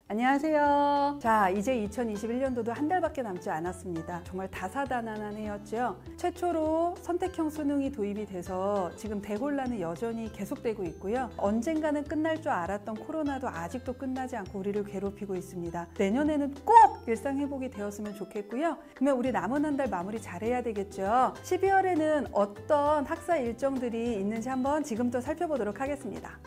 안녕하세요. 자, 이제 2021년도도 한 달밖에 남지 않았습니다. 정말 다사다난한 해였죠. 최초로 선택형 수능이 도입이 돼서 지금 대혼란은 여전히 계속되고 있고요. 언젠가는 끝날 줄 알았던 코로나도 아직도 끝나지 않고 우리를 괴롭히고 있습니다. 내년에는 꼭 일상회복이 되었으면 좋겠고요. 그러면 우리 남은 한 달 마무리 잘해야 되겠죠. 12월에는 어떤 학사 일정들이 있는지 한번 지금부터 살펴보도록 하겠습니다.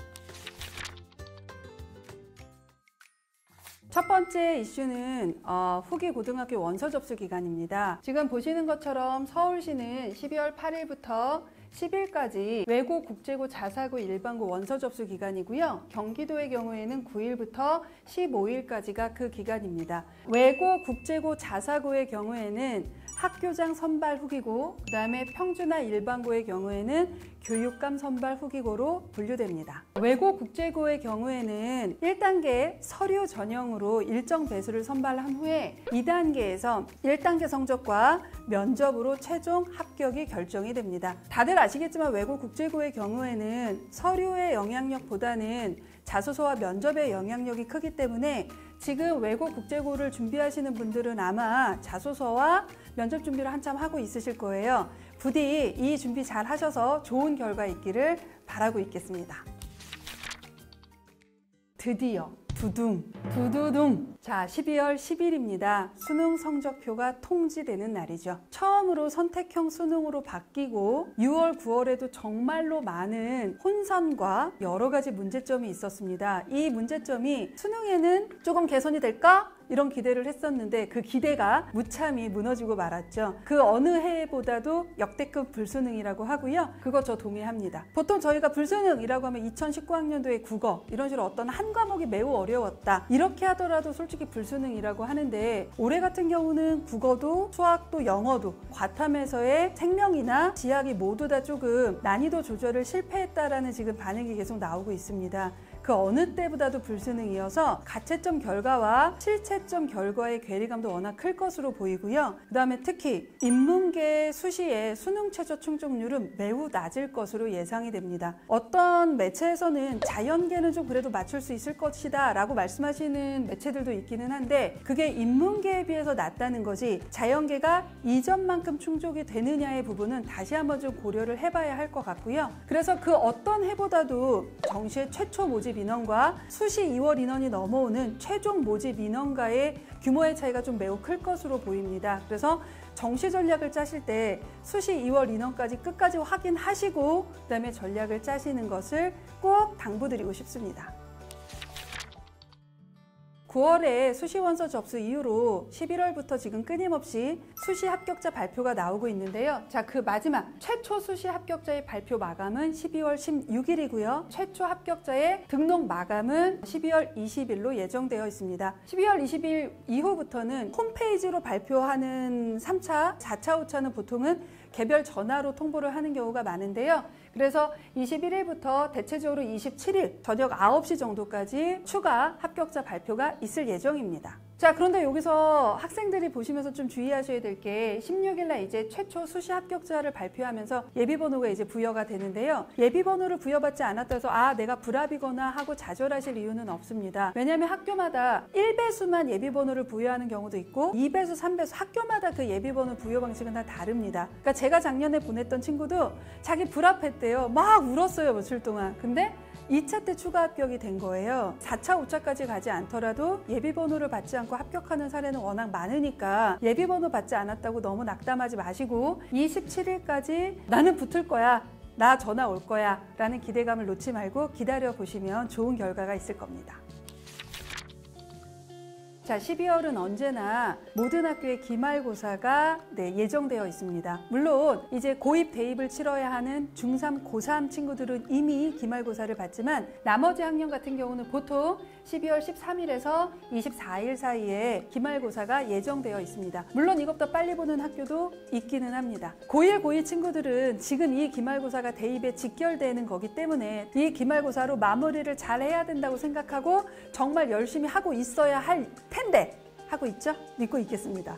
첫 번째 이슈는 후기 고등학교 원서 접수 기간입니다. 지금 보시는 것처럼 서울시는 12월 8일부터 10일까지 외고, 국제고, 자사고, 일반고 원서 접수 기간이고요. 경기도의 경우에는 9일부터 15일까지가 그 기간입니다. 외고, 국제고, 자사고의 경우에는 학교장 선발 후기고, 그 다음에 평준화 일반고의 경우에는 교육감 선발 후기고로 분류됩니다. 외고 국제고의 경우에는 1단계 서류 전형으로 일정 배수를 선발한 후에 2단계에서 1단계 성적과 면접으로 최종 합격이 결정이 됩니다. 다들 아시겠지만 외고 국제고의 경우에는 서류의 영향력보다는 자소서와 면접의 영향력이 크기 때문에 지금 외고 국제고를 준비하시는 분들은 아마 자소서와 면접 준비를 한참 하고 있으실 거예요. 부디 이 준비 잘 하셔서 좋은 결과 있기를 바라고 있겠습니다. 드디어 두두둥. 자, 12월 10일입니다. 수능 성적표가 통지되는 날이죠. 처음으로 선택형 수능으로 바뀌고 6월, 9월에도 정말로 많은 혼선과 여러 가지 문제점이 있었습니다. 이 문제점이 수능에는 조금 개선이 될까? 이런 기대를 했었는데 그 기대가 무참히 무너지고 말았죠. 그 어느 해보다도 역대급 불수능이라고 하고요. 그거 저 동의합니다. 보통 저희가 불수능이라고 하면 2019학년도의 국어 이런 식으로 어떤 한 과목이 매우 어려웠다. 이렇게 하더라도 솔직히 불수능이라고 하는데 올해 같은 경우는 국어도 수학도 영어도 과탐에서의 생명이나 지학이 모두 다 조금 난이도 조절을 실패했다라는 지금 반응이 계속 나오고 있습니다. 그 어느 때보다도 불수능이어서 가채점 결과와 실채점 결과의 괴리감도 워낙 클 것으로 보이고요. 그 다음에 특히 인문계 수시의 수능 최저 충족률은 매우 낮을 것으로 예상이 됩니다. 어떤 매체에서는 자연계는 좀 그래도 맞출 수 있을 것이다 라고 말씀하시는 매체들도 있기는 한데 그게 인문계에 비해서 낮다는 거지 자연계가 이전만큼 충족이 되느냐의 부분은 다시 한번 좀 고려를 해봐야 할 것 같고요. 그래서 그 어떤 해보다도 정시의 최초 모집 인원과 수시 2월 인원이 넘어오는 최종 모집 인원과의 규모의 차이가 좀 매우 클 것으로 보입니다. 그래서 정시 전략을 짜실 때 수시 2월 인원까지 끝까지 확인하시고 그다음에 전략을 짜시는 것을 꼭 당부드리고 싶습니다. 9월에 수시 원서 접수 이후로 11월부터 지금 끊임없이 수시 합격자 발표가 나오고 있는데요. 자, 그 마지막 최초 수시 합격자의 발표 마감은 12월 16일이고요. 최초 합격자의 등록 마감은 12월 20일로 예정되어 있습니다. 12월 20일 이후부터는 홈페이지로 발표하는 3차, 4차, 5차는 보통은 개별 전화로 통보를 하는 경우가 많은데요. 그래서 21일부터 대체적으로 27일 저녁 9시 정도까지 추가 합격자 발표가 있을 예정입니다. 자, 그런데 여기서 학생들이 보시면서 좀 주의하셔야 될 게 16일날 이제 최초 수시 합격자를 발표하면서 예비번호가 이제 부여가 되는데요. 예비번호를 부여받지 않았다 해서 내가 불합이거나 하고 좌절하실 이유는 없습니다. 왜냐하면 학교마다 1배수만 예비번호를 부여하는 경우도 있고 2배수, 3배수 학교마다 그 예비번호 부여 방식은 다 다릅니다. 그러니까 제가 작년에 보냈던 친구도 자기 불합했대요. 막 울었어요, 며칠 동안. 근데 2차 때 추가 합격이 된 거예요. 4차, 5차까지 가지 않더라도 예비번호를 받지 않고 합격하는 사례는 워낙 많으니까 예비번호 받지 않았다고 너무 낙담하지 마시고 27일까지 나는 붙을 거야, 나 전화 올 거야 라는 기대감을 놓지 말고 기다려 보시면 좋은 결과가 있을 겁니다. 자, 12월은 언제나 모든 학교의 기말고사가 예정되어 있습니다. 물론 이제 고입 대입을 치러야 하는 중3, 고3 친구들은 이미 기말고사를 받지만 나머지 학년 같은 경우는 보통 12월 13일에서 24일 사이에 기말고사가 예정되어 있습니다. 물론 이것보다 빨리 보는 학교도 있기는 합니다. 고1, 고2 친구들은 지금 이 기말고사가 대입에 직결되는 거기 때문에 이 기말고사로 마무리를 잘 해야 된다고 생각하고 정말 열심히 하고 있어야 할 텐데 하고 있죠? 믿고 있겠습니다.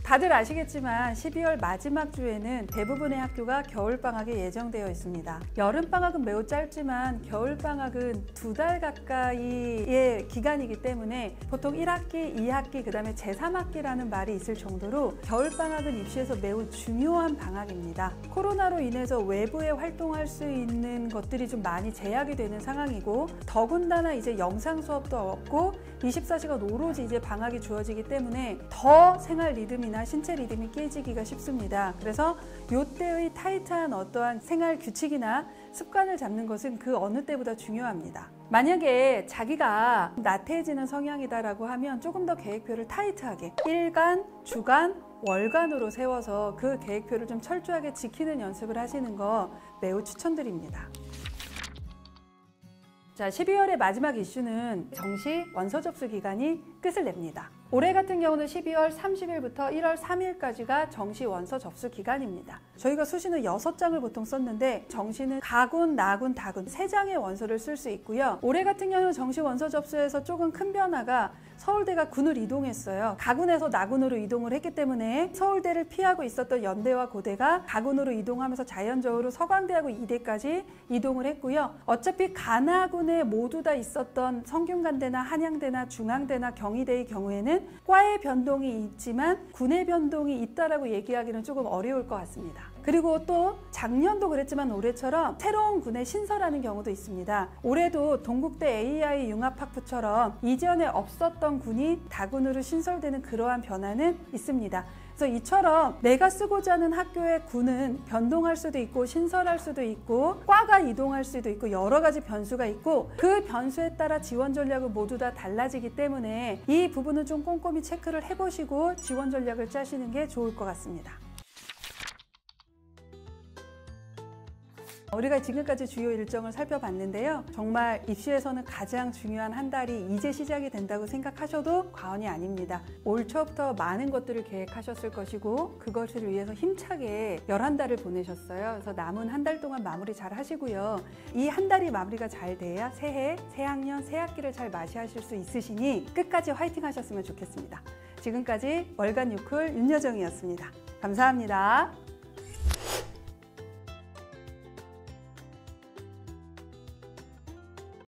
다들 아시겠지만 12월 마지막 주에는 대부분의 학교가 겨울방학이 예정되어 있습니다. 여름방학은 매우 짧지만 겨울방학은 2달 가까이의 기간이기 때문에 보통 1학기, 2학기, 그 다음에 제3학기라는 말이 있을 정도로 겨울방학은 입시에서 매우 중요한 방학입니다. 코로나로 인해서 외부에 활동할 수 있는 것들이 좀 많이 제약이 되는 상황이고, 더군다나 이제 영상 수업도 없고 24시간 오로지 이제 방학이 주어지기 때문에 더 생활 리듬이나 신체 리듬이 깨지기가 쉽습니다. 그래서 이때의 타이트한 어떠한 생활 규칙이나 습관을 잡는 것은 그 어느 때보다 중요합니다. 만약에 자기가 나태해지는 성향이다라고 하면 조금 더 계획표를 타이트하게 일간, 주간, 월간으로 세워서 그 계획표를 좀 철저하게 지키는 연습을 하시는 거 매우 추천드립니다. 자, 12월의 마지막 이슈는 정시 원서 접수 기간이 끝을 냅니다. 올해 같은 경우는 12월 30일부터 1월 3일까지가 정시 원서 접수 기간입니다. 저희가 수시는 6장을 보통 썼는데 정시는 가군, 나군, 다군 3장의 원서를 쓸 수 있고요. 올해 같은 경우는 정시 원서 접수에서 조금 큰 변화가 서울대가 군을 이동했어요. 가군에서 나군으로 이동을 했기 때문에 서울대를 피하고 있었던 연대와 고대가 가군으로 이동하면서 자연적으로 서강대하고 이대까지 이동을 했고요. 어차피 가나군에 모두 다 있었던 성균관대나 한양대나 중앙대나 경희대의 경우에는 과의 변동이 있지만 군의 변동이 있다라고 얘기하기는 조금 어려울 것 같습니다. 그리고 또 작년도 그랬지만 올해처럼 새로운 군에 신설하는 경우도 있습니다. 올해도 동국대 AI 융합학부처럼 이전에 없었던 군이 다군으로 신설되는 그러한 변화는 있습니다. 그래서 이처럼 내가 쓰고자 하는 학교의 군은 변동할 수도 있고 신설할 수도 있고 과가 이동할 수도 있고 여러 가지 변수가 있고 그 변수에 따라 지원 전략은 모두 다 달라지기 때문에 이 부분은 좀 꼼꼼히 체크를 해보시고 지원 전략을 짜시는 게 좋을 것 같습니다. 우리가 지금까지 주요 일정을 살펴봤는데요. 정말 입시에서는 가장 중요한 한 달이 이제 시작이 된다고 생각하셔도 과언이 아닙니다. 올 초부터 많은 것들을 계획하셨을 것이고 그것을 위해서 힘차게 11달을 보내셨어요. 그래서 남은 한 달 동안 마무리 잘 하시고요. 이 한 달이 마무리가 잘 돼야 새해, 새학년, 새학기를 잘 맞이하실 수 있으시니 끝까지 화이팅 하셨으면 좋겠습니다. 지금까지 월간 유쿨 윤여정이었습니다. 감사합니다.